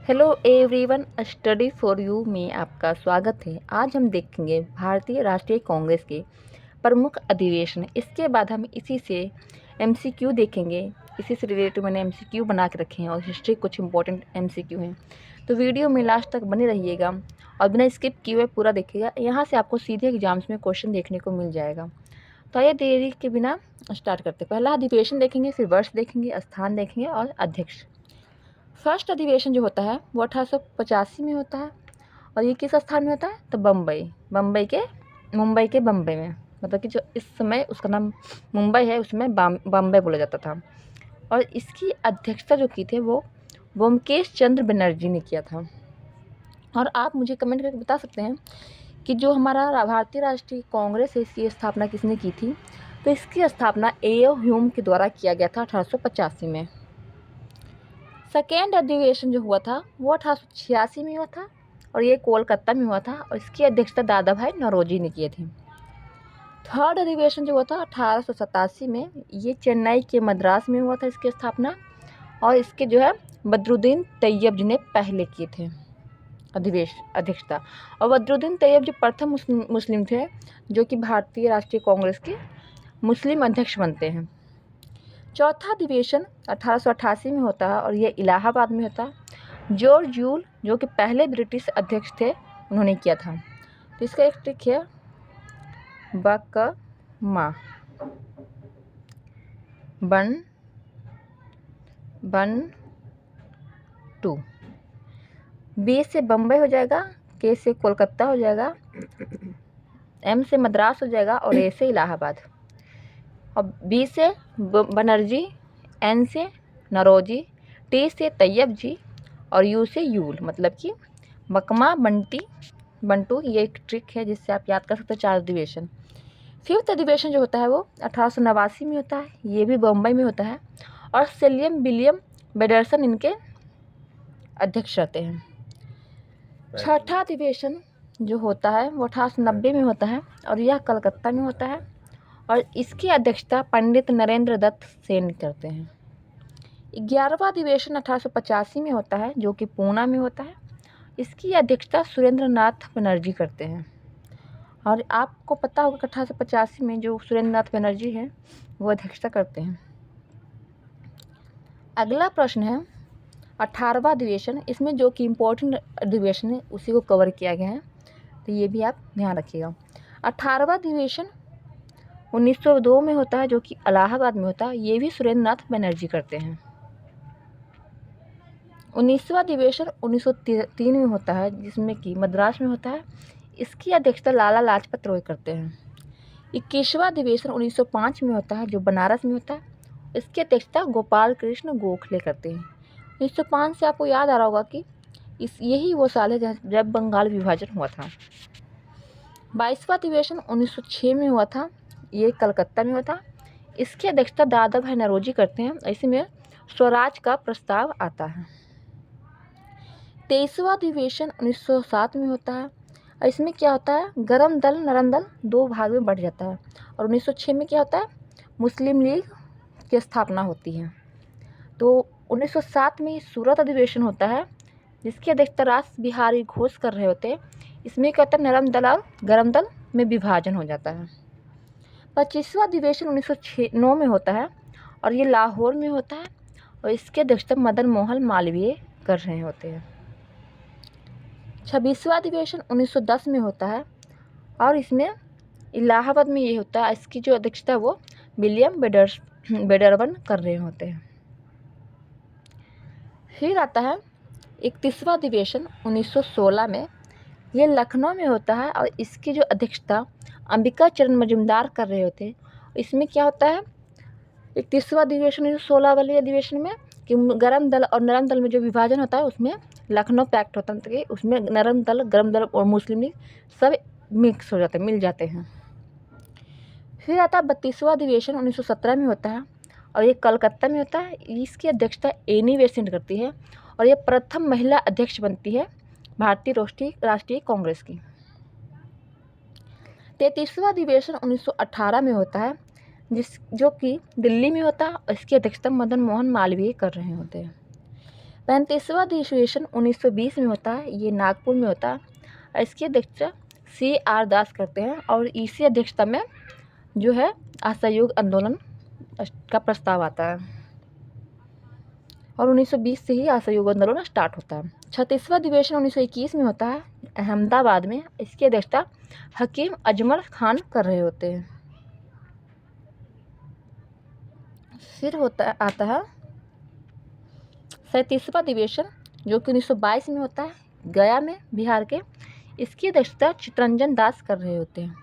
Hello everyone, study for you में आपका स्वागत है। आज हम देखेंगे भारतीय राष्ट्रीय कांग्रेस के प्रमुख अधिवेशन। इसके बाद हम इसी से एमसीक्यू देखेंगे। इसी से रिलेटेड मैंने एमसीक्यू बना के रखे हैं और हिस्ट्री कुछ इंपॉर्टेंट एमसीक्यू हैं। तो वीडियो में लास्ट तक बने रहिएगा और बिना स्किप किए हुए पूरा देखिएगा। यहाँ से आपको सीधे एग्जाम्स में क्वेश्चन देखने को मिल जाएगा। तो आइए देरी के बिना स्टार्ट करते। पहला अधिवेशन देखेंगे, फिर वर्ष देखेंगे, स्थान देखेंगे और अध्यक्ष। फर्स्ट अधिवेशन जो होता है वो 1885 में होता है और ये किस स्थान में होता है? तो मुंबई के बम्बई में, मतलब कि जो इस समय उसका नाम मुंबई है उसमें बम्बई बोला जाता था। और इसकी अध्यक्षता जो की थे वो ब्योमकेश चंद्र बनर्जी ने किया था। और आप मुझे कमेंट करके बता सकते हैं कि जो हमारा भारतीय राष्ट्रीय कांग्रेस है इसकी स्थापना किसने की थी? तो इसकी स्थापना ए.ओ. ह्यूम के द्वारा किया गया था 1885 में। सेकेंड अधिवेशन जो हुआ था वो 1886 में हुआ था और ये कोलकाता में हुआ था और इसकी अध्यक्षता दादा भाई नौरोजी ने किए थे। थर्ड अधिवेशन जो हुआ था 1887 में, ये चेन्नई के मद्रास में हुआ था इसकी स्थापना और इसके जो है बदरुद्दीन तैयब जी ने पहले किए थे अध्यक्षता। और बदरुद्दीन तैयब जी प्रथम मुस्लिम थे जो कि भारतीय राष्ट्रीय कांग्रेस के मुस्लिम अध्यक्ष बनते हैं। चौथा अधिवेशन 1888 में होता है और ये इलाहाबाद में होता है। जॉर्ज यूल जो कि पहले ब्रिटिश अध्यक्ष थे उन्होंने किया था। तो इसका एक ट्रिक है बकमा बन टू। बी से बम्बई हो जाएगा, के से कोलकाता हो जाएगा, एम से मद्रास हो जाएगा और ए से इलाहाबाद। और बी से बनर्जी, एन से नौरोजी, टी से तैयब जी और यू से यूल, मतलब कि बकमा बंटू। ये एक ट्रिक है जिससे आप याद कर सकते हैं 4 अधिवेशन। फिफ्थ अधिवेशन जो होता है वो 1889 में होता है, ये भी बम्बई में होता है और विलियम बेडरसन इनके अध्यक्ष रहते हैं। छठा अधिवेशन जो होता है वो 1890 में होता है और यह कलकत्ता में होता है और इसकी अध्यक्षता पंडित नरेंद्र दत्त सेन करते हैं। 11वां अधिवेशन 1885 में होता है जो कि पूना में होता है। इसकी अध्यक्षता सुरेंद्र नाथ बनर्जी करते हैं। और आपको पता होगा कि 1885 में जो सुरेंद्र नाथ बनर्जी हैं वो अध्यक्षता करते हैं। अगला प्रश्न है 18वां अधिवेशन। इसमें जो कि इम्पोर्टेंट अधिवेशन है उसी को कवर किया गया है, तो ये भी आप ध्यान रखिएगा। 18वां अधिवेशन 1902 में होता है जो कि इलाहाबाद में होता है, ये भी सुरेंद्र नाथ बनर्जी करते हैं। 19वां अधिवेशन 1903 में होता है जिसमें कि मद्रास में होता है, इसकी अध्यक्षता लाला लाजपत राय करते हैं। 21वां अधिवेशन 1905 में होता है जो बनारस में होता है, इसकी अध्यक्षता गोपाल कृष्ण गोखले करते हैं। 1905 से आपको याद आ रहा होगा कि यही वो साल है जब बंगाल विभाजन हुआ था। 22वां अधिवेशन 1906 में हुआ था, ये कलकत्ता में हुआ था, इसकी अध्यक्षता दादा भाई नौरोजी करते हैं। इसमें स्वराज का प्रस्ताव आता है। 23वां अधिवेशन 1907 में होता है और इसमें क्या होता है, गरम दल नरम दल 2 भाग में बढ़ जाता है। और 1906 में क्या होता है, मुस्लिम लीग की स्थापना होती है। तो 1907 में सूरत अधिवेशन होता है जिसकी अध्यक्षता रास बिहारी घोष कर रहे होते हैं। इसमें क्या होता है, नरम दल और गरम दल में विभाजन हो जाता है। 25वां अधिवेशन 1909 में होता है और ये लाहौर में होता है और इसके अध्यक्षता मदन मोहन मालवीय कर रहे होते हैं। 26वां अधिवेशन 1910 में होता है और इसमें इलाहाबाद में ये होता है, इसकी जो अध्यक्षता वो विलियम बेडरसन कर रहे होते हैं। फिर आता है 31वां अधिवेशन 1916 में, ये लखनऊ में होता है और इसकी जो अध्यक्षता अंबिका चरण मजुमदार कर रहे होते हैं। इसमें क्या होता है, 31वां अधिवेशन 1916 वाले अधिवेशन में कि गरम दल और नरम दल में जो विभाजन होता है उसमें लखनऊ पैक्ट होता है, कि उसमें नरम दल, गरम दल और मुस्लिम लीग सब मिक्स हो जाते हैं, मिल जाते हैं। फिर आता है 32वां अधिवेशन 1917 में होता है और ये कलकत्ता में होता है, इसकी अध्यक्षता एनी बेसेंट करती है और ये प्रथम महिला अध्यक्ष बनती है भारतीय राष्ट्रीय कांग्रेस की। 33वां अधिवेशन 1918 में होता है जो कि दिल्ली में होता है और इसकी अध्यक्षता मदन मोहन मालवीय कर रहे होते हैं। 35वां अधिवेशन 1920 में होता है, ये नागपुर में होता है। इसकी अध्यक्षता CR दास करते हैं और इसी अध्यक्षता में जो है असहयोग आंदोलन का प्रस्ताव आता है और 1920 से ही असहयोग आंदोलन स्टार्ट होता है। 36वां अधिवेशन 1921 में होता है अहमदाबाद में। इसकी अध्यक्षता हकीम अजमल खान कर रहे होते हैं। फिर आता है 37वां अधिवेशन जो कि 1922 में होता है गया में, बिहार के। इसकी अध्यक्षता चित्तरंजन दास कर रहे होते हैं।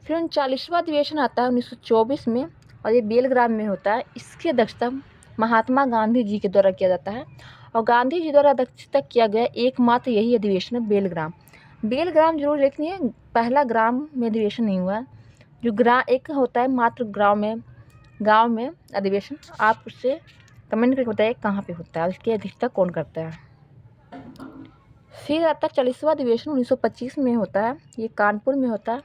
फिर 39वां अधिवेशन आता है 1924 में और ये बेलग्राम में होता है। इसकी अध्यक्षता महात्मा गांधी जी के द्वारा किया जाता है और गांधी जी द्वारा अध्यक्षता किया गया एकमात्र यही अधिवेशन है बेलग्राम। बेलग्राम जरूर देखिए, पहला ग्राम में अधिवेशन नहीं हुआ है। जो एक होता है मात्र गांव में अधिवेशन, आप उससे कमेंट करके बताइए कहाँ पे होता है, उसकी अध्यक्षता कौन करता है। फिर आता है 40वां अधिवेशन 1925 में होता है, ये कानपुर में होता है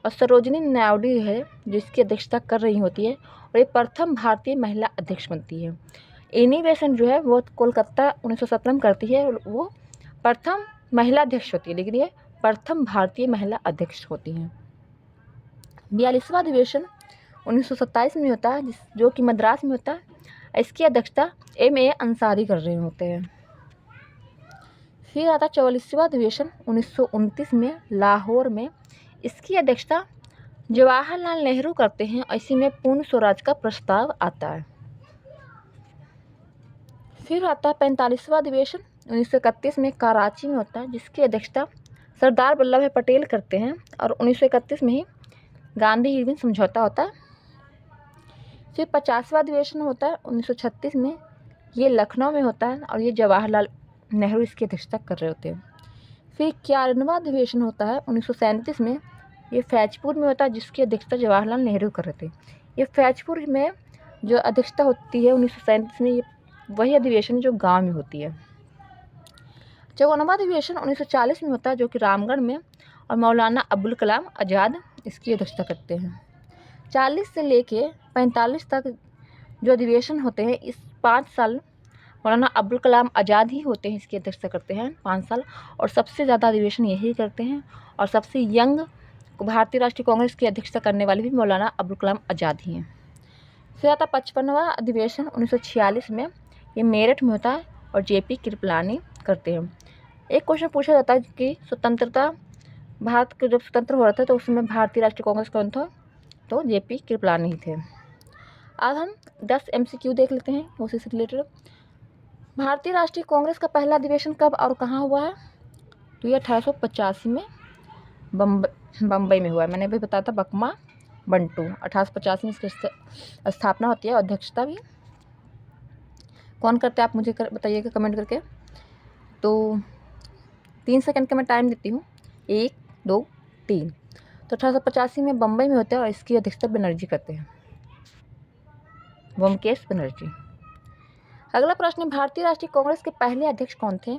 और सरोजिनी नायडू है जिसकी अध्यक्षता कर रही होती है और ये प्रथम भारतीय महिला अध्यक्ष बनती है। इनिवेशन जो है वो कोलकाता 1917 में करती है और वो प्रथम महिला अध्यक्ष होती है, लेकिन ये प्रथम भारतीय महिला अध्यक्ष होती हैं। 42वां अधिवेशन 1927 में होता है जो कि मद्रास में होता है। इसकी अध्यक्षता MA अंसारी कर रहे होते हैं। फिर आता है 44वां अधिवेशन 1929 में लाहौर में। इसकी अध्यक्षता जवाहरलाल नेहरू करते हैं और इसी में पूर्ण स्वराज का प्रस्ताव आता है। फिर आता है 45वां अधिवेशन 1931 में कराची में होता है, जिसकी अध्यक्षता सरदार वल्लभ भाई पटेल करते हैं और 1931 में ही गांधी इरविन समझौता होता है। फिर 50वां अधिवेशन होता है 1936 में, ये लखनऊ में होता है और ये जवाहरलाल नेहरू इसकी अध्यक्षता कर रहे होते हैं। फिर 51वां अधिवेशन होता है 1937 में, ये फैजपुर में होता है जिसकी अध्यक्षता जवाहरलाल नेहरू कर रहे थे। ये फैजपुर में जो अध्यक्षता होती है 1937 में, ये वही अधिवेशन जो गांव में होती है। 54वां अधिवेशन 1940 में होता है जो कि रामगढ़ में और मौलाना अबुल कलाम आज़ाद इसकी अध्यक्षता करते हैं। 40 से लेके 45 तक जो अधिवेशन होते हैं, इस 5 साल मौलाना अबुल कलाम आज़ाद ही होते हैं, इसकी अध्यक्षता करते हैं 5 साल और सबसे ज़्यादा अधिवेशन यही करते हैं और सबसे यंग भारतीय राष्ट्रीय कांग्रेस की अध्यक्षता करने वाले भी मौलाना अबुल कलाम आज़ाद ही हैं। फिर आता 55वां अधिवेशन 1946 में, ये मेरठ में होता है और JP कृपलानी करते हैं। एक क्वेश्चन पूछा जाता है कि स्वतंत्रता भारत के जब स्वतंत्र हो रहा था तो उस समय भारतीय राष्ट्रीय कांग्रेस कौन था, तो JP कृपलानी ही थे। आज हम 10 MCQ देख लेते हैं उसी से रिलेटेड। भारतीय राष्ट्रीय कांग्रेस का पहला अधिवेशन कब और कहाँ हुआ है, तो ये 1885 में बम्बई में हुआ है। मैंने भी बताया था बकमा बंटू, 1885 में इसकी स्थापना होती है। अध्यक्षता भी कौन करते हैं आप मुझे बताइएगा कमेंट करके। तो 3 सेकंड का मैं टाइम देती हूँ, 1 2 3। तो 1885 में बम्बई में होते हैं और इसकी अध्यक्षता बनर्जी करते हैं, ब्योमकेश बनर्जी। अगला प्रश्न है भारतीय राष्ट्रीय कांग्रेस के पहले अध्यक्ष कौन थे,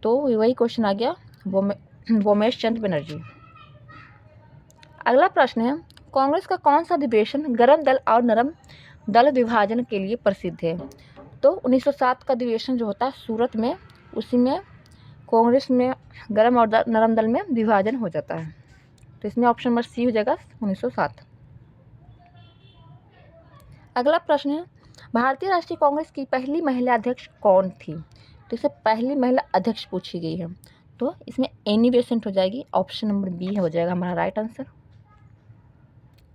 तो वही क्वेश्चन आ गया, ब्योमेश चंद्र बनर्जी। अगला प्रश्न है कांग्रेस का कौन सा अधिवेशन गर्म दल और नरम दल विभाजन के लिए प्रसिद्ध है, तो 1907 का अधिवेशन जो होता है सूरत में, उसी में कांग्रेस में गर्म और नरम दल में विभाजन हो जाता है। तो इसमें ऑप्शन नंबर C हो जाएगा 1907। अगला प्रश्न है भारतीय राष्ट्रीय कांग्रेस की पहली महिला अध्यक्ष कौन थी, तो इससे पहली महिला अध्यक्ष पूछी गई है, तो इसमें एनी बेसेंट हो जाएगी, ऑप्शन नंबर B हो जाएगा हमारा राइट आंसर।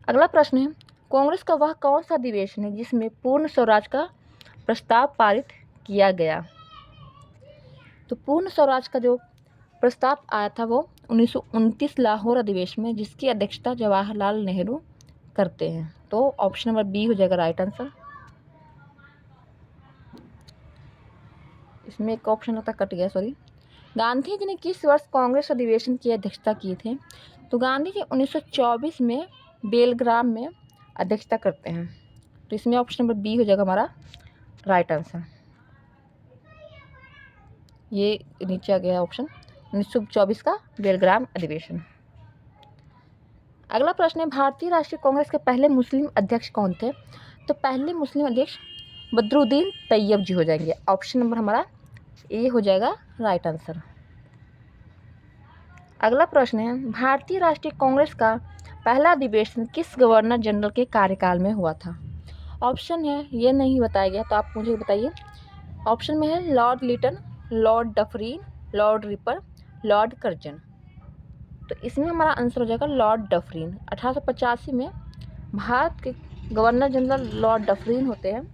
अगला प्रश्न है कांग्रेस का वह कौन सा अधिवेशन है जिसमें पूर्ण स्वराज का प्रस्ताव पारित किया गया, तो पूर्ण स्वराज का जो प्रस्ताव आया था वो 1929 लाहौर अधिवेशन में, जिसकी अध्यक्षता जवाहरलाल नेहरू करते हैं। तो ऑप्शन नंबर B हो जाएगा राइट आंसर। इसमें एक ऑप्शन होता कट गया, सॉरी। गांधी जी ने किस वर्ष कांग्रेस अधिवेशन की अध्यक्षता की थे, तो गांधी जी 1924 में बेलग्राम में अध्यक्षता करते हैं। तो इसमें ऑप्शन नंबर B हो जाएगा हमारा राइट आंसर। ये नीचे आ गया ऑप्शन 1924 का बेलग्राम अधिवेशन। अगला प्रश्न है भारतीय राष्ट्रीय कांग्रेस के पहले मुस्लिम अध्यक्ष कौन थे, तो पहले मुस्लिम अध्यक्ष बदरुद्दीन तैयब जी हो जाएंगे। ऑप्शन नंबर हमारा ए हो जाएगा राइट आंसर। अगला प्रश्न है, भारतीय राष्ट्रीय कांग्रेस का पहला अधिवेशन किस गवर्नर जनरल के कार्यकाल में हुआ था? ऑप्शन है, ये नहीं बताया गया तो आप मुझे बताइए। ऑप्शन में है Lord Lytton, Lord Dufferin, Lord Ripon, Lord Curzon. तो इसमें हमारा आंसर हो जाएगा लॉर्ड डफरीन। 1885 में भारत के गवर्नर जनरल लॉर्ड डफरीन होते हैं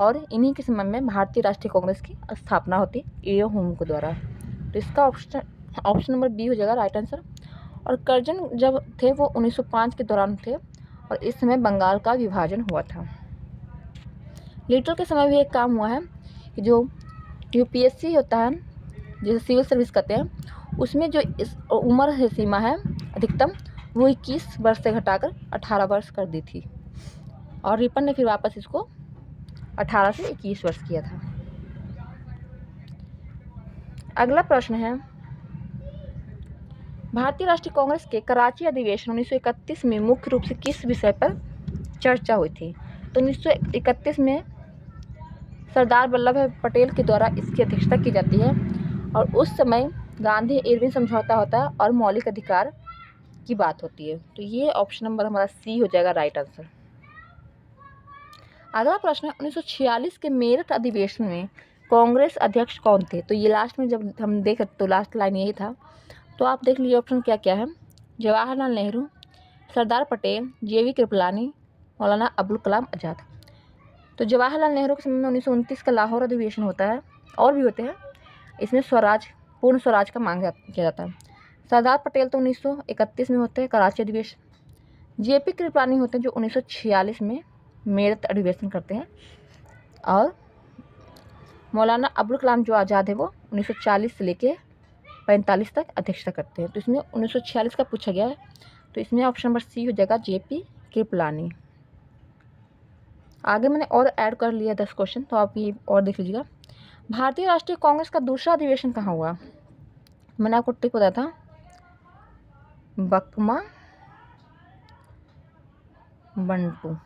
और इन्हीं के समय में भारतीय राष्ट्रीय कांग्रेस की स्थापना होती ए होम के द्वारा। तो इसका ऑप्शन नंबर बी हो जाएगा राइट आंसर। और कर्जन जब थे वो 1905 के दौरान थे और इस समय बंगाल का विभाजन हुआ था। लिटल के समय भी एक काम हुआ है कि जो यूपीएससी होता है, जैसे सिविल सर्विस कहते हैं, उसमें जो इस उम्र सीमा है अधिकतम वो 21 वर्ष से घटाकर 18 वर्ष कर दी थी और रिपन ने फिर वापस इसको 18 से 21 वर्ष किया था। अगला प्रश्न है, भारतीय राष्ट्रीय कांग्रेस के कराची अधिवेशन 1931 में मुख्य रूप से किस विषय पर चर्चा हुई थी? तो 1931 में सरदार वल्लभ भाई पटेल के द्वारा इसकी अध्यक्षता की जाती है और उस समय गांधी इरविन समझौता होता है और मौलिक अधिकार की बात होती है। तो ये ऑप्शन नंबर हमारा सी हो जाएगा राइट आंसर। अगला प्रश्न है, 1946 के मेरठ अधिवेशन में कांग्रेस अध्यक्ष कौन थे? तो ये लास्ट में जब हम देख तो लास्ट लाइन यही था, तो आप देख लीजिए ऑप्शन क्या क्या है। जवाहरलाल नेहरू, सरदार पटेल, जेवी कृपलानी, मौलाना अबुल कलाम आज़ाद। तो जवाहरलाल नेहरू के समय में 1929 का लाहौर अधिवेशन होता है, और भी होते हैं। इसमें स्वराज, पूर्ण स्वराज का मांग किया जाता है। सरदार पटेल तो 1931 में होते हैं कराची अधिवेशन। जेपी कृपलानी होते हैं जो 1946 में मेरठ अधिवेशन करते हैं और मौलाना अबुल कलाम जो आज़ाद है वो 1940 से लेके 45 तक अध्यक्षता करते हैं। तो इसमें 1946 का पूछा गया है, तो इसमें ऑप्शन नंबर सी हो जाएगा जेपी कृपलानी। आगे मैंने और ऐड कर लिया 10 क्वेश्चन, तो आप ये और देख लीजिएगा। भारतीय राष्ट्रीय कांग्रेस का दूसरा अधिवेशन कहाँ हुआ? मैंने आपको टिप बताया था, बकमा बंटू।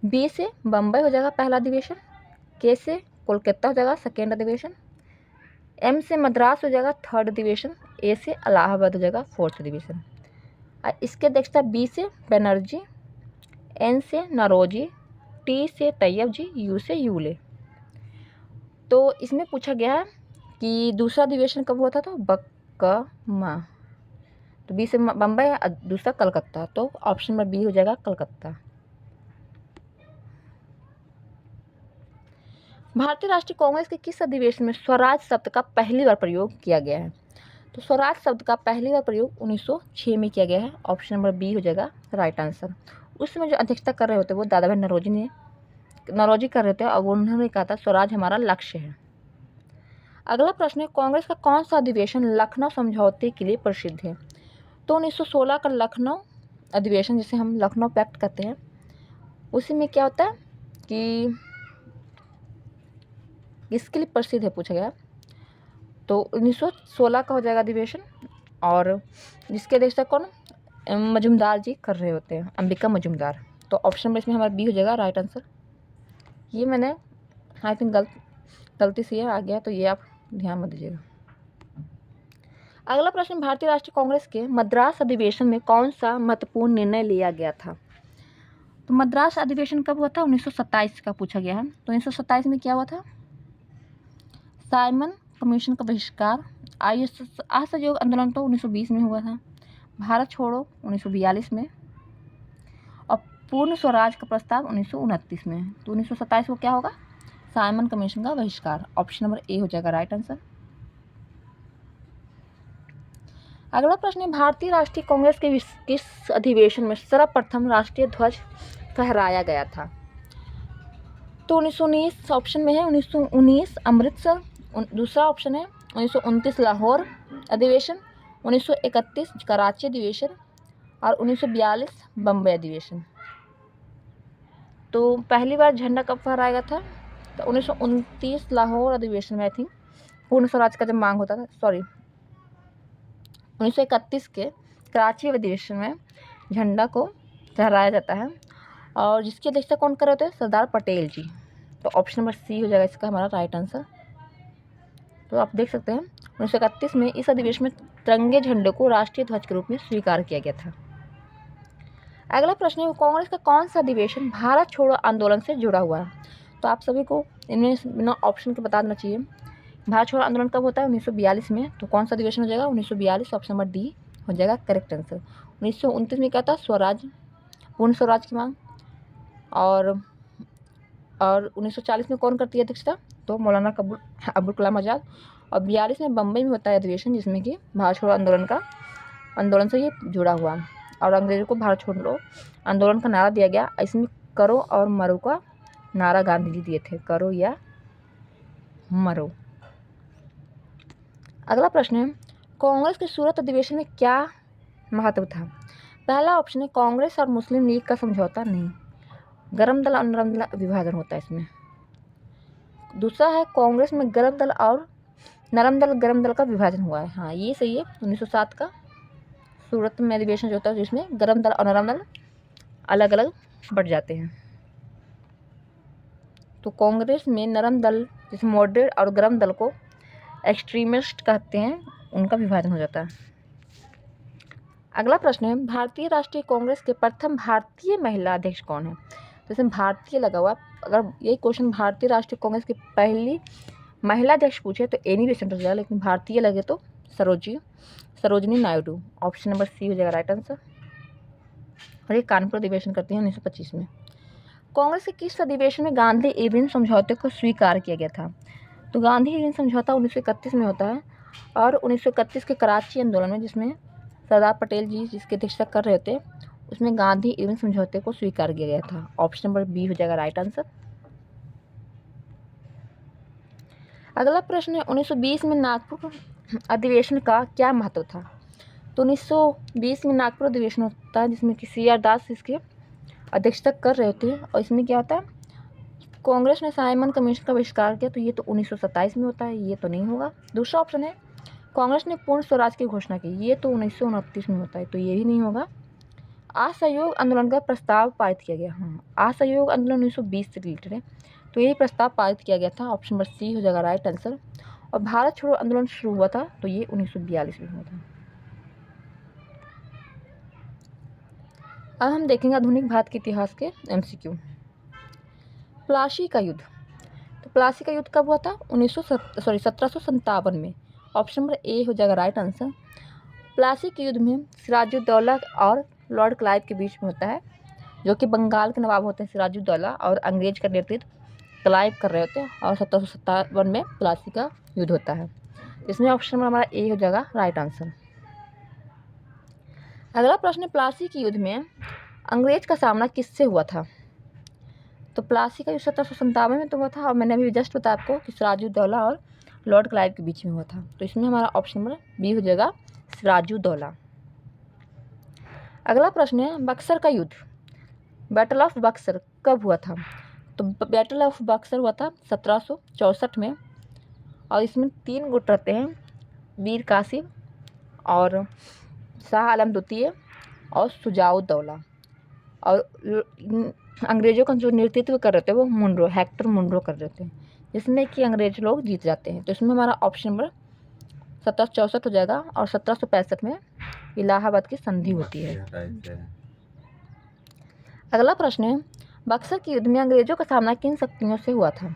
बी से बम्बई हो जाएगा पहला अधिवेशन, के से कोलकाता हो जाएगा सेकेंड अधिवेशन, एम से मद्रास हो जाएगा थर्ड अधिवेशन, ए से इलाहाबाद हो जाएगा फोर्थ अधिवेशन। इसके अध्यक्षता बी से बनर्जी, एन से नरोजी, टी से तैयब जी, यू से यूले। तो इसमें पूछा गया है कि दूसरा अधिवेशन कब हुआ था? तो बकमा। तो बी से बम्बई, दूसरा कलकत्ता, तो ऑप्शन नंबर बी हो जाएगा कलकत्ता। भारतीय राष्ट्रीय कांग्रेस के किस अधिवेशन में स्वराज शब्द का पहली बार प्रयोग किया गया है? तो स्वराज शब्द का पहली बार प्रयोग 1906 में किया गया है। ऑप्शन नंबर बी हो जाएगा राइट आंसर। उस समय जो अध्यक्षता कर रहे होते वो दादा भाई नौरोजी कर रहे थे और उन्होंने कहा था स्वराज हमारा लक्ष्य है। अगला प्रश्न है, कांग्रेस का कौन सा अधिवेशन लखनऊ समझौते के लिए प्रसिद्ध है? तो 1916 का लखनऊ अधिवेशन, जिसे हम लखनऊ पैक्ट कहते हैं, उसी में क्या होता है कि इसके लिए प्रसिद्ध है पूछा गया। तो 1916 का हो जाएगा अधिवेशन और जिसके अध्यक्षता कौन मजुमदार जी कर रहे होते हैं, अंबिका मजुमदार। तो ऑप्शन में इसमें हमारा बी हो जाएगा राइट आंसर। ये मैंने आई थिंक गलती से आ गया, तो ये आप ध्यान मत दीजिएगा। अगला प्रश्न, भारतीय राष्ट्रीय कांग्रेस के मद्रास अधिवेशन में कौन सा महत्वपूर्ण निर्णय लिया गया था? तो मद्रास अधिवेशन कब हुआ था? 1927 का पूछा गया है। तो 1927 में क्या हुआ था? साइमन कमीशन का बहिष्कार, असहयोग आंदोलन तो 1920 में हुआ था, भारत छोड़ो 1942 में, और पूर्ण स्वराज का प्रस्ताव 1929 में। तो 1927 को क्या होगा? साइमन कमीशन का बहिष्कार। ऑप्शन नंबर ए हो जाएगा राइट आंसर। अगला प्रश्न है, भारतीय राष्ट्रीय कांग्रेस के किस अधिवेशन में सर्वप्रथम राष्ट्रीय ध्वज फहराया गया था? तो 1919 ऑप्शन में है, 1919 अमृतसर, दूसरा ऑप्शन है 1929 लाहौर अधिवेशन, 1931 कराची अधिवेशन और 1942 बम्बई अधिवेशन। तो पहली बार झंडा कब फहराया गया था? तो 1929 लाहौर अधिवेशन में आई थिंक पूर्ण स्वराज का जब मांग होता था, 1931 के कराची अधिवेशन में झंडा को फहराया जाता है और जिसकी अध्यक्षता कौन कर रहे थे? सरदार पटेल जी। तो ऑप्शन नंबर सी हो जाएगा इसका हमारा राइट आंसर। तो आप देख सकते हैं 1931 में इस अधिवेशन में तिरंगे झंडे को राष्ट्रीय ध्वज के रूप में स्वीकार किया गया था। अगला प्रश्न है, कांग्रेस का कौन सा अधिवेशन भारत छोड़ो आंदोलन से जुड़ा हुआ है? तो आप सभी को इनमें बिना ऑप्शन के बता देना चाहिए। भारत छोड़ो आंदोलन कब होता है? 1942 में। तो कौन सा अधिवेशन हो जाएगा? 1942। ऑप्शन नंबर डी हो जाएगा करेक्ट आंसर। 1929 में क्या था? स्वराज, पूर्ण स्वराज की मांग। और 1940 में कौन करती है अध्यक्षता? तो मौलाना अबुल कलाम आज़ाद। और 42 में बम्बई में होता है अधिवेशन, जिसमें कि भारत छोड़ो आंदोलन से ये जुड़ा हुआ। और अंग्रेजों को भारत छोड़ो आंदोलन का नारा दिया गया। इसमें करो और मरो का नारा गांधी जी दिए थे, करो या मरो। अगला प्रश्न है, कांग्रेस के सूरत अधिवेशन में क्या महत्व था? पहला ऑप्शन है, कांग्रेस और मुस्लिम लीग का समझौता नहीं, गरम दल और नरम दल विभाजन होता है इसमें। दूसरा है, कांग्रेस में गरम दल और नरम दल गरम दल का विभाजन हुआ है। हाँ, ये सही है। 1907 का सूरत में अधिवेशन जो होता है जिसमें गरम दल और नरम दल अलग अलग बढ़ जाते हैं। तो कांग्रेस में नरम दल जैसे मॉडरेट और गरम दल को एक्सट्रीमिस्ट कहते हैं, उनका विभाजन हो जाता है। अगला प्रश्न है, भारतीय राष्ट्रीय कांग्रेस के प्रथम भारतीय महिला अध्यक्ष कौन है? जैसे भारतीय लगा हुआ, अगर ये क्वेश्चन भारतीय राष्ट्रीय कांग्रेस की पहली महिला अध्यक्ष पूछे तो एनी बेसेंट हो जाएगा, लेकिन भारतीय लगे तो Sarojini Naidu. Option number C हो जाएगा राइट आंसर। और ये कानपुर अधिवेशन करती हैं 1925 में। कांग्रेस के किस अधिवेशन में गांधी इरविन समझौते को स्वीकार किया गया था? तो गांधी इरविन समझौता 1931 में होता है। और 1931 के कराची आंदोलन में, जिसमें सरदार पटेल जी जिसकी अध्यक्षता कर रहे थे, उसमें गांधी इरविन समझौते को स्वीकार किया गया था। ऑप्शन नंबर बी हो जाएगा राइट आंसर। अगला प्रश्न है, 1920 में नागपुर अधिवेशन का क्या महत्व था? तो 1920 में नागपुर अधिवेशन होता है, जिसमें कि CR दास इसके अध्यक्षता कर रहे थे। और इसमें क्या होता है, कांग्रेस ने साइमन कमीशन का बहिष्कार किया, तो ये तो 1927 में होता है, ये तो नहीं होगा। दूसरा ऑप्शन है, कांग्रेस ने पूर्ण स्वराज की घोषणा की, ये तो 1929 में होता है, तो ये भी नहीं होगा। असहयोग आंदोलन का प्रस्ताव पारित किया गया। हाँ, असहयोग आंदोलन 1920 से रिलेटेड है, तो यही प्रस्ताव पारित किया गया था। ऑप्शन नंबर सी हो जाएगा राइट आंसर। और भारत छोड़ो आंदोलन शुरू हुआ था, तो ये 1942 में हुआ था। अब हम देखेंगे आधुनिक भारत के इतिहास के MCQ। प्लासी का युद्ध। तो प्लासी का युद्ध कब हुआ था? 1757 में। ऑप्शन नंबर ए हो जाएगा राइट आंसर। प्लासी के युद्ध में सिराजुद्दौला और लॉर्ड क्लाइव के बीच में होता है, जो कि बंगाल के नवाब होते हैं सिराजुद्दौला, और अंग्रेज का नेतृत्व क्लाइव कर रहे होते हैं। और 1757 में प्लासी का युद्ध होता है। इसमें ऑप्शन नंबर हमारा ए हो जाएगा राइट आंसर। अगला प्रश्न, प्लासी के युद्ध में अंग्रेज का सामना किससे हुआ था? तो प्लासी का युद्ध 1757 में तो हुआ था, और मैंने अभी जस्ट बताया आपको कि सिराजुद्दौला और लॉर्ड क्लाइव के बीच में हुआ था। तो इसमें हमारा ऑप्शन नंबर बी हो जाएगा सिराजुद्दौला। अगला प्रश्न है, बक्सर का युद्ध, बैटल ऑफ बक्सर कब हुआ था? तो बैटल ऑफ बक्सर हुआ था 1764 में। और इसमें 3 गुट रहते हैं, मीर कासिम और शाह आलम द्वितीय और शुजाउद्दौला। और अंग्रेज़ों का जो नेतृत्व कर रहे थे वो हेक्टर मुनरो कर रहे थे, जिसमें कि अंग्रेज लोग जीत जाते हैं। तो इसमें हमारा ऑप्शन नंबर 1764 हो जाएगा। और 1765 में इलाहाबाद की संधि होती है। अगला प्रश्न है, बक्सर के युद्ध में अंग्रेजों का सामना किन शक्तियों से हुआ था?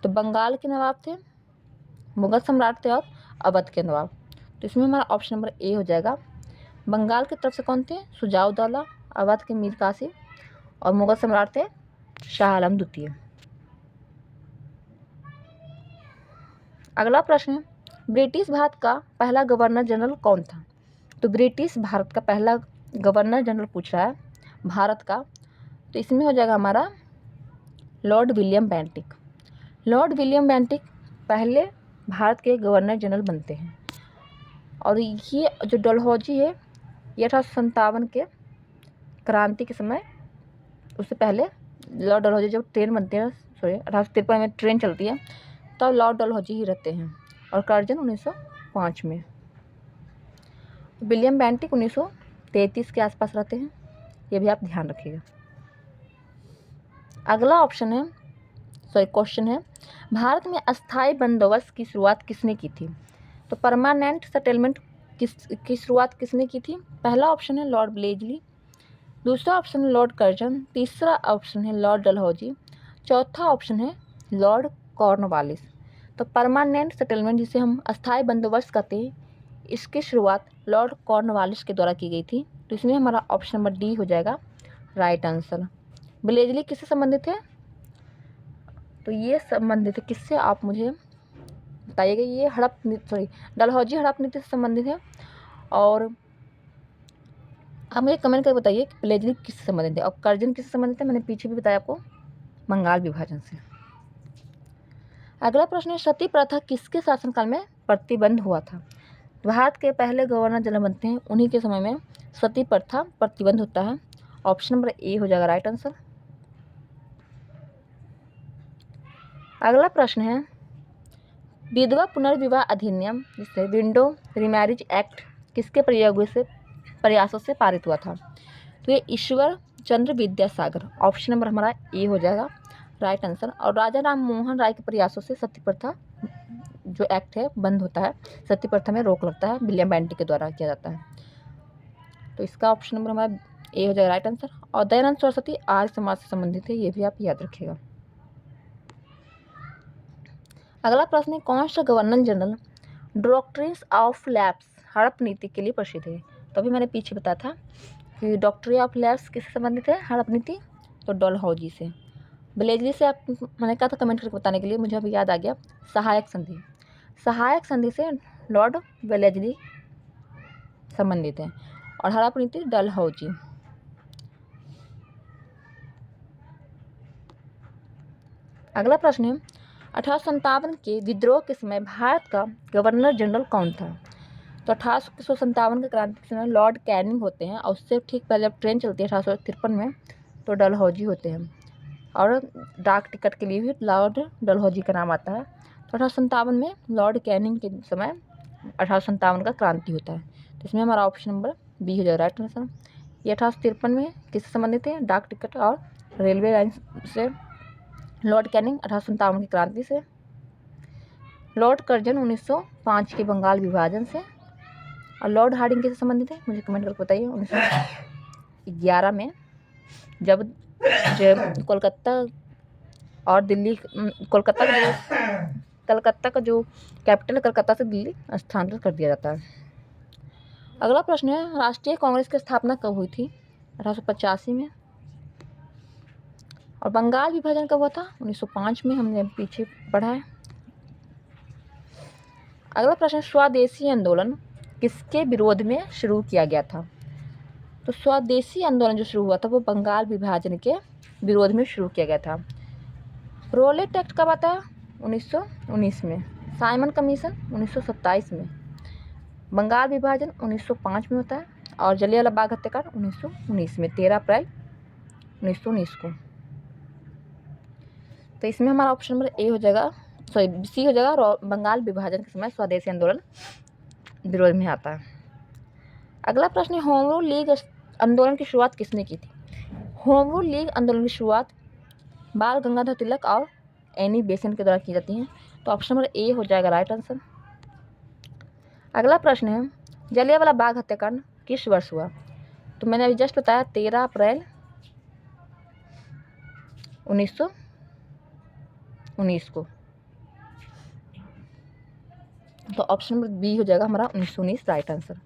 तो बंगाल के नवाब थे, मुगल सम्राट थे और अवध के नवाब। तो इसमें हमारा ऑप्शन नंबर ए हो जाएगा। बंगाल की तरफ से कौन थे? शुजाउद्दौला, अवध के मीर कासिम, और मुगल सम्राट थे शाह आलम द्वितीय। अगला प्रश्न है, ब्रिटिश भारत का पहला गवर्नर जनरल कौन था? तो ब्रिटिश भारत का पहला गवर्नर जनरल पूछ रहा है भारत का, तो इसमें हो जाएगा हमारा Lord William Bentinck. Lord William Bentinck पहले भारत के गवर्नर जनरल बनते हैं। और ये जो डलहौजी है, ये 1857 के क्रांति के समय, उससे पहले लॉर्ड डलहौजी जब ट्रेन बनती है, 1853 में ट्रेन चलती है, तब लॉर्ड डलहौजी ही रहते हैं। और कर्जन 1905 में। विलियम बेंटिक 1933 के आसपास रहते हैं, ये भी आप ध्यान रखिएगा। अगला ऑप्शन है, क्वेश्चन है, भारत में अस्थायी बंदोबस्त की शुरुआत किसने की थी? तो परमानेंट सेटलमेंट की शुरुआत किसने की थी? पहला ऑप्शन है लॉर्ड ब्लेजली, दूसरा ऑप्शन है लॉर्ड कर्जन, तीसरा ऑप्शन है लॉर्ड डलहौजी, चौथा ऑप्शन है लॉर्ड कॉर्नवालिस। तो परमानेंट सेटलमेंट, जिसे हम अस्थायी बंदोबस्त कहते हैं, इसकी शुरुआत लॉर्ड कॉर्नवालिस के द्वारा की गई थी। तो इसमें हमारा ऑप्शन नंबर डी हो जाएगा राइट आंसर। ब्लेजली किससे संबंधित है? तो ये संबंधित है किससे, आप मुझे बताइएगा। ये डलहौजी हड़प नीति से संबंधित है। और आप मुझे कमेंट करके बताइए कि ब्लेजली किससे संबंधित है और कर्जन किससे संबंधित है। मैंने पीछे भी बताया आपको, बंगाल विभाजन से। अगला प्रश्न है, सती प्रथा किसके शासनकाल में प्रतिबंध हुआ था? भारत के पहले गवर्नर जनरल बनते हैं, उन्हीं के समय में सती प्रथा प्रतिबंध होता है। ऑप्शन नंबर ए हो जाएगा राइट आंसर। अगला प्रश्न है, विधवा पुनर्विवाह अधिनियम, जिससे विंडो रिमैरिज एक्ट, किसके प्रयासों से पारित हुआ था? तो ये ईश्वर चंद्र विद्यासागर। ऑप्शन नंबर हमारा ए हो जाएगा राइट आंसर। और राजा राम मोहन राय के प्रयासों से सती प्रथा जो एक्ट है बंद होता है, सती प्रथा में रोक लगता है, विलियम बेंटिक के द्वारा किया जाता है। तो इसका ऑप्शन नंबर हमारा ए हो जाएगा राइट आंसर। और दयानंद सरस्वती आर्य समाज से संबंधित है, ये भी आप याद रखिएगा। अगला प्रश्न है, कौन सा governor general doctrines of lapse हड़प नीति के लिए प्रसिद्ध है? तो अभी मैंने पीछे बताया था कि डॉक्ट्रिन ऑफ लैप्स किससे संबंधित है हड़प नीति? तो डलहौजी से। ब्लेजली से आप मैंने कहा था कमेंट करके बताने के लिए, मुझे अभी याद आ गया। सहायक संधि, सहायक संधि से लॉर्ड वेलेस्ली संबंधित है। और हड़प नीति डलहौजी। अगला प्रश्न है, 1857 के विद्रोह के समय भारत का गवर्नर जनरल कौन था? तो 1857 के क्रांति के समय लॉर्ड कैनिंग होते हैं, और उससे ठीक पहले जब ट्रेन चलती है 1853 में, तो डलहौजी होते हैं। और डाक टिकट के लिए भी लॉर्ड डलहौजी का नाम आता है। तो 1857 में लॉर्ड कैनिंग के समय 1857 का क्रांति होता है। तो इसमें हमारा ऑप्शन नंबर बी हो जाएगा राइट आंसर। ये 1853 में किससे संबंधित है? डाक टिकट और रेलवे लाइन से। लॉर्ड कैनिंग 1857 की क्रांति से। लॉर्ड कर्जन 1905 के बंगाल विभाजन से। और लॉर्ड हार्डिंग किससे संबंधित है? मुझे कमेंट करके बताइए। 1911 में जब कोलकाता और दिल्ली, कलकत्ता का जो कैपिटल है, कलकत्ता से दिल्ली स्थानांतरित कर दिया जाता है। अगला प्रश्न है, राष्ट्रीय कांग्रेस की स्थापना कब हुई थी? 1885 में। और बंगाल विभाजन कब हुआ था? 1905 में, हमने पीछे पढ़ा है। अगला प्रश्न, स्वदेशी आंदोलन किसके विरोध में शुरू किया गया था? तो स्वदेशी आंदोलन जो शुरू हुआ था वो बंगाल विभाजन के विरोध में शुरू किया गया था। रोलेट एक्ट कब आता है? 1919 में। साइमन कमीशन 1927 में। बंगाल विभाजन 1905 में होता है। और जलियांवाला बाग हत्याकांड 1919 में, 13 अप्रैल 1919 को। तो इसमें हमारा ऑप्शन नंबर ए हो जाएगा, सी हो जाएगा। बंगाल विभाजन के समय स्वदेशी आंदोलन विरोध में आता है। अगला प्रश्न है, होम रूल लीग आंदोलन की शुरुआत किसने की थी? होम रूल लीग आंदोलन की शुरुआत बाल गंगाधर तिलक और एनी बेसेंट के द्वारा की जाती है। तो ऑप्शन नंबर ए हो जाएगा राइट आंसर। अगला प्रश्न है, जलियांवाला बाग हत्याकांड किस वर्ष हुआ? तो मैंने अभी जस्ट बताया 13 अप्रैल 1919 को। तो ऑप्शन नंबर बी हो जाएगा हमारा 1919 राइट आंसर।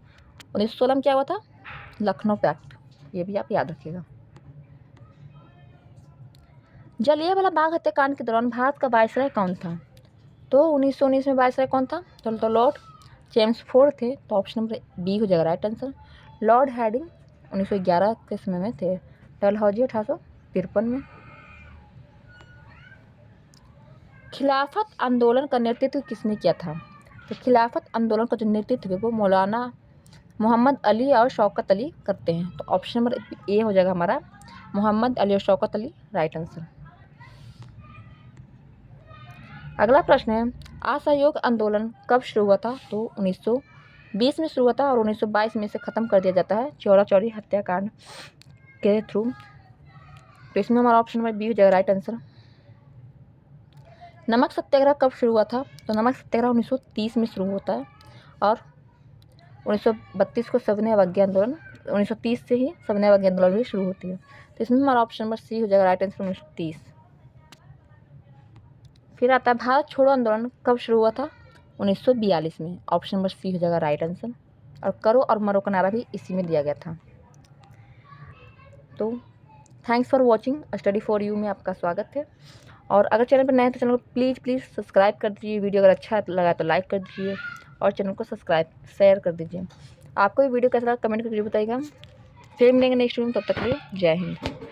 1916 में क्या हुआ था? लखनऊ पैक्ट, ये भी आप याद रखिएगा। जलियांवाला बाग हत्याकांड के दौरान भारत का वायसराय कौन था? तो 1919 में वायसराय कौन था? तो लॉर्ड चेम्सफोर्ड थे। तो ऑप्शन नंबर बी हो जाएगा राइट आंसर। लॉर्ड हार्डिंग 1911 के समय में थे। डलहौजी 1853 में। खिलाफत आंदोलन का नेतृत्व किसने किया था? तो खिलाफत आंदोलन का जो नेतृत्व है वो मौलाना मोहम्मद अली और शौकत अली करते हैं। तो ऑप्शन नंबर ए हो जाएगा हमारा मोहम्मद अली और शौकत अली राइट आंसर। अगला प्रश्न है, असहयोग आंदोलन कब शुरू हुआ था? तो 1920 में शुरू हुआ था और 1922 में इसे ख़त्म कर दिया जाता है चौरा चौरी हत्याकांड के थ्रू। तो इसमें हमारा ऑप्शन नंबर बी हो जाएगा राइट आंसर। नमक सत्याग्रह कब शुरू हुआ था? तो नमक सत्याग्रह 1930 में शुरू होता है और 1932 को सविनय अवज्ञा आंदोलन, 1930 से ही सविनय अवज्ञा आंदोलन भी शुरू होती है। तो इसमें हमारा ऑप्शन नंबर सी हो जाएगा राइट आंसर 1930। फिर आता है भारत छोड़ो आंदोलन कब शुरू हुआ था? 1942 में। ऑप्शन नंबर सी हो जाएगा राइट आंसर। और करो और मरो का नारा भी इसी में दिया गया था। तो thanks for watching study for you में आपका स्वागत है। और अगर चैनल पर नए हैं तो चैनल को प्लीज़ सब्सक्राइब कर दीजिए। वीडियो अगर अच्छा लगा तो लाइक कर दीजिए और चैनल को सब्सक्राइब शेयर कर दीजिए। आपको ये वीडियो कैसा लगा कमेंट करके बताइएगा। फिर मिलेंगे नेक्स्ट वीडियो में, तब तक के लिए जय हिंद।